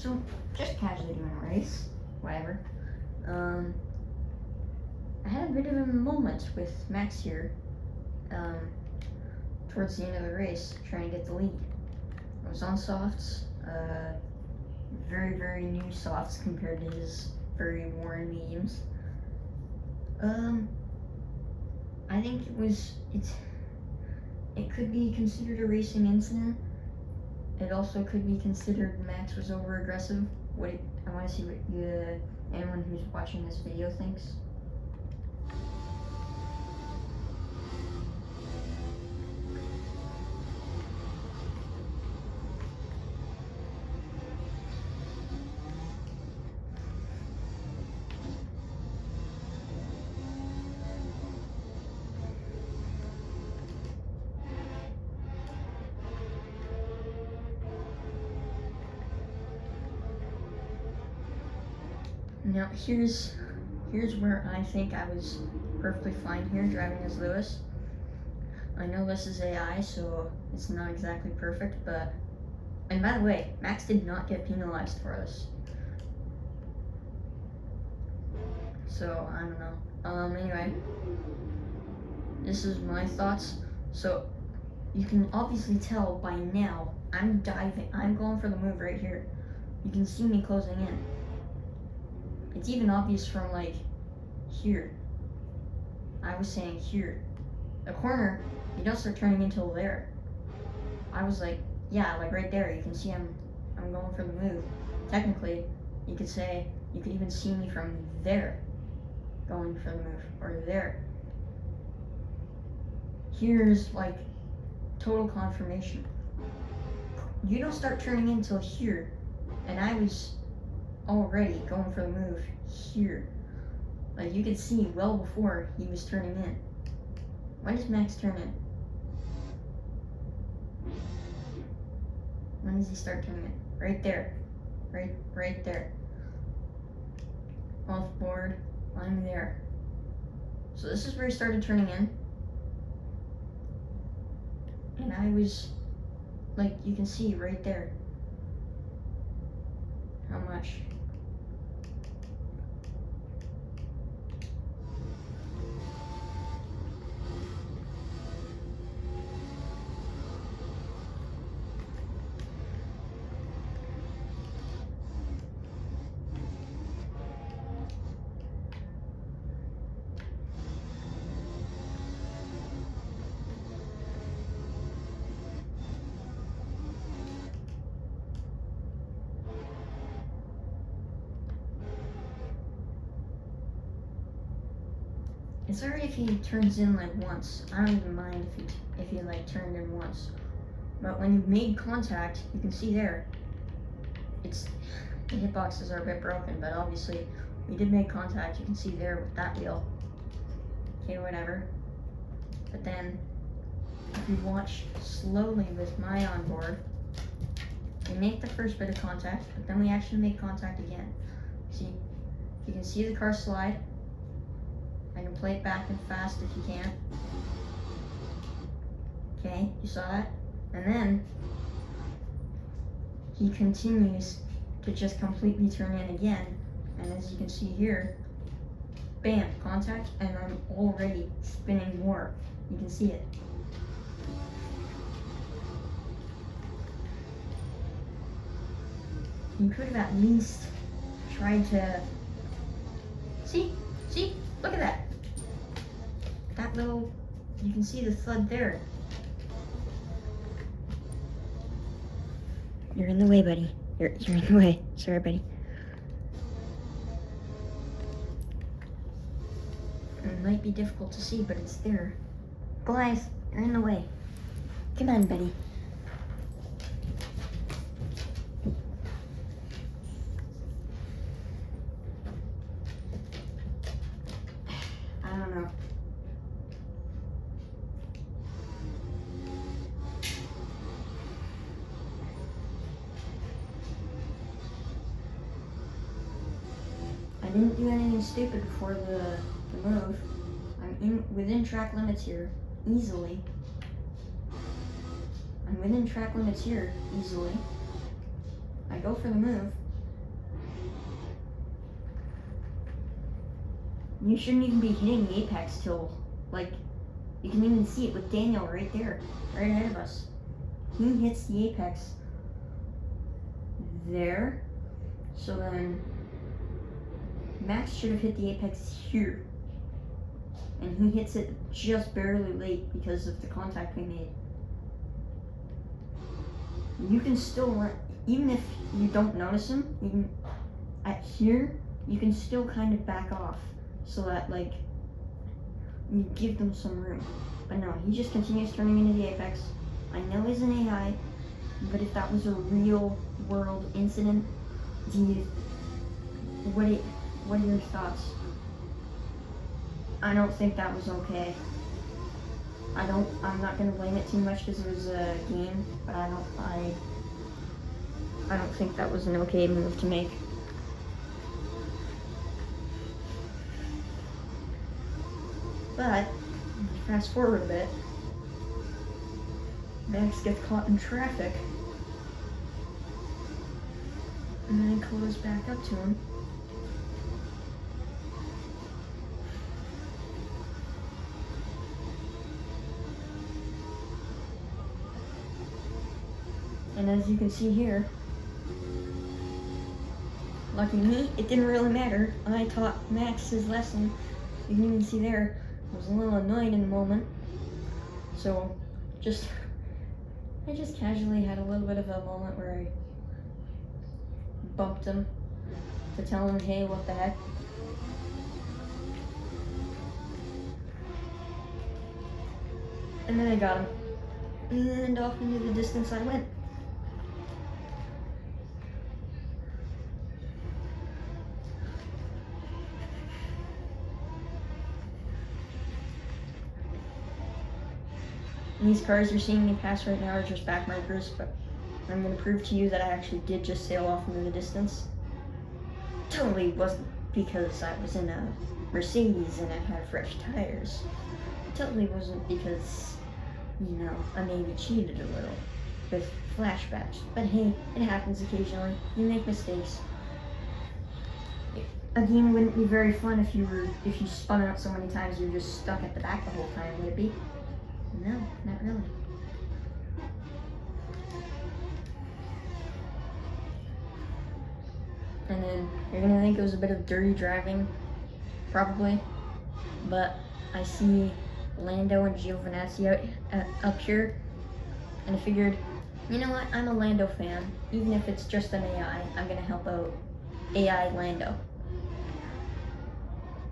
So, just casually doing a race, whatever. I had a bit of a moment with Max here, towards the end of the race, trying to get the lead. I was on softs, very, very new softs compared to his very worn mediums. I think it could be considered a racing incident. It also could be considered Max was over aggressive. I want to see what anyone who's watching this video thinks. Now here's where I think I was perfectly fine here driving as Lewis. I know this is AI, so it's not exactly perfect, and by the way, Max did not get penalized for this. So I don't know. Anyway, this is my thoughts. So you can obviously tell by now I'm going for the move right here. You can see me closing in. It's even obvious from like here. I was saying here. The corner, you don't start turning until there. I was like, yeah, like right there. You can see I'm going for the move. Technically, you could even see me from there going for the move, or there. Here's like total confirmation. You don't start turning until here, and I was already going for the move here. Like you could see well before he was turning in. When does Max turn in? When does he start turning in? Right there. Right there. Off board. I'm there. So this is where he started turning in. And I was, like, you can see right there how much. It's alright if he turns in like once. I don't even mind if he like turned in once. But when you've made contact, you can see there. The hitboxes are a bit broken, but obviously we did make contact. You can see there with that wheel. Okay, whatever. But then if you watch slowly with my onboard, we make the first bit of contact, but then we actually make contact again. See, you can see the car slide. I can play it back and fast if you can. Okay, you saw that? And then he continues to just completely turn in again. And as you can see here, bam, contact, and I'm already spinning more. You can see it. You could have at least tried to, see, look at that. That little, you can see the thud there. You're in the way, buddy. You're in the way. Sorry, buddy. It might be difficult to see, but it's there. Goliath, you're in the way. Come on, buddy. I don't know. I didn't do anything stupid before the move. I'm within track limits here, easily. I'm within track limits here, easily. I go for the move, You shouldn't even be hitting the apex till, like, you can even see it with Daniel right there, right ahead of us. He hits the apex there, so then Max should have hit the apex here. And he hits it just barely late because of the contact we made. You can still run, even if you don't notice him, you can, at here, you can still kind of back off so that, like, you give them some room. But no, he just continues turning into the apex. I know he's an AI, but if that was a real world incident, what are your thoughts? I don't think that was okay. I'm not gonna blame it too much because it was a game, but I don't think that was an okay move to make. But fast forward a bit, Max gets caught in traffic, and then I close back up to him. And as you can see here, lucky me, it didn't really matter. I taught Max his lesson. You can even see there, I was a little annoyed in the moment. So, I just casually had a little bit of a moment where I bumped him to tell him, hey, what the heck. And then I got him. And off into the distance I went. And these cars you're seeing me pass right now are just back markers, but I'm going to prove to you that I actually did just sail off into the distance. Totally wasn't because I was in a Mercedes and I had fresh tires. Totally wasn't because, you know, I maybe cheated a little with flashbacks. But hey, it happens occasionally. You make mistakes. A game wouldn't be very fun if you spun out so many times you were just stuck at the back the whole time, would it be? No, not really. And then you're gonna think it was a bit of dirty driving, probably, but I see Lando and Giovinazzi up here, and I figured, you know what, I'm a Lando fan. Even if it's just an AI, I'm gonna help out AI Lando.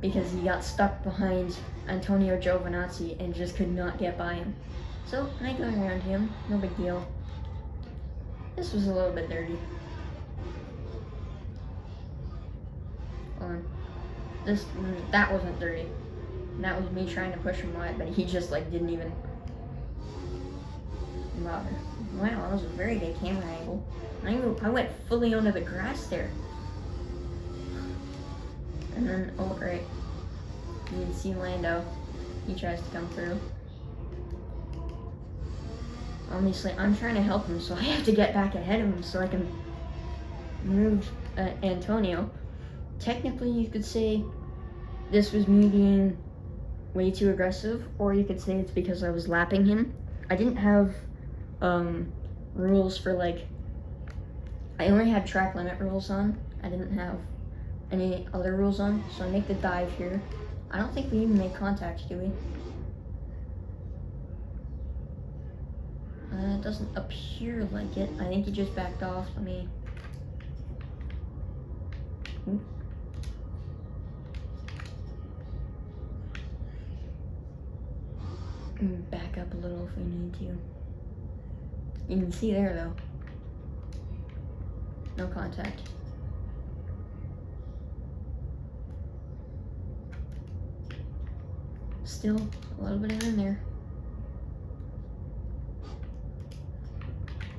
Because he got stuck behind Antonio Giovinazzi and just could not get by him. So I go around him, no big deal. This was a little bit dirty. That wasn't dirty. That was me trying to push him wide, but he just like didn't even bother. Wow, that was a very good camera angle. I went fully onto the grass there. And then, oh right, you can see Lando. He tries to come through. Obviously, I'm trying to help him, so I have to get back ahead of him so I can move Antonio. Technically, you could say this was me being way too aggressive, or you could say it's because I was lapping him. I didn't have rules for like, I only had track limit rules on. I didn't have any other rules on, so I make the dive here. I don't think we even make contact, do we? It doesn't appear like it. I think he just backed off. Let me... Ooh. Back up a little if we need to. You can see there though. No contact. Still a little bit in there.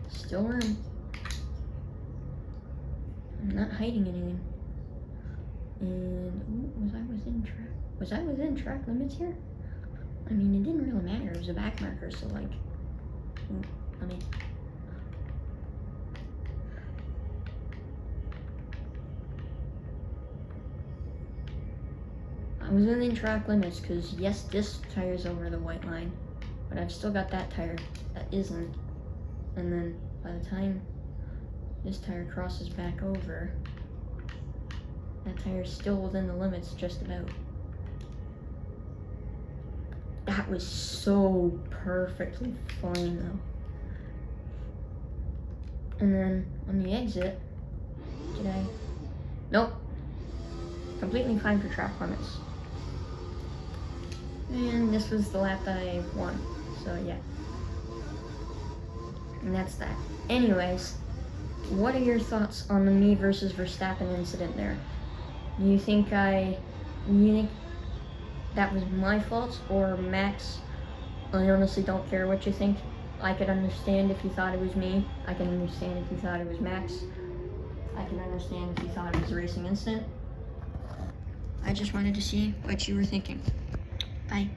Still room. I'm not hiding anything. And ooh, was I within track limits here? I mean, it didn't really matter. It was a back marker, so like, I mean, I was within track limits because yes, this tire's over the white line, but I've still got that tire that isn't. And then by the time this tire crosses back over, that tire's still within the limits just about. That was so perfectly fine though. And then on the exit, did I? Nope. Completely fine for track limits. And this was the lap that I won. So yeah. And that's that. Anyways, what are your thoughts on the me versus Verstappen incident there? Do you think that was my fault or Max? I honestly don't care what you think. I could understand if you thought it was me. I can understand if you thought it was Max. I can understand if you thought it was a racing incident. I just wanted to see what you were thinking. Bye.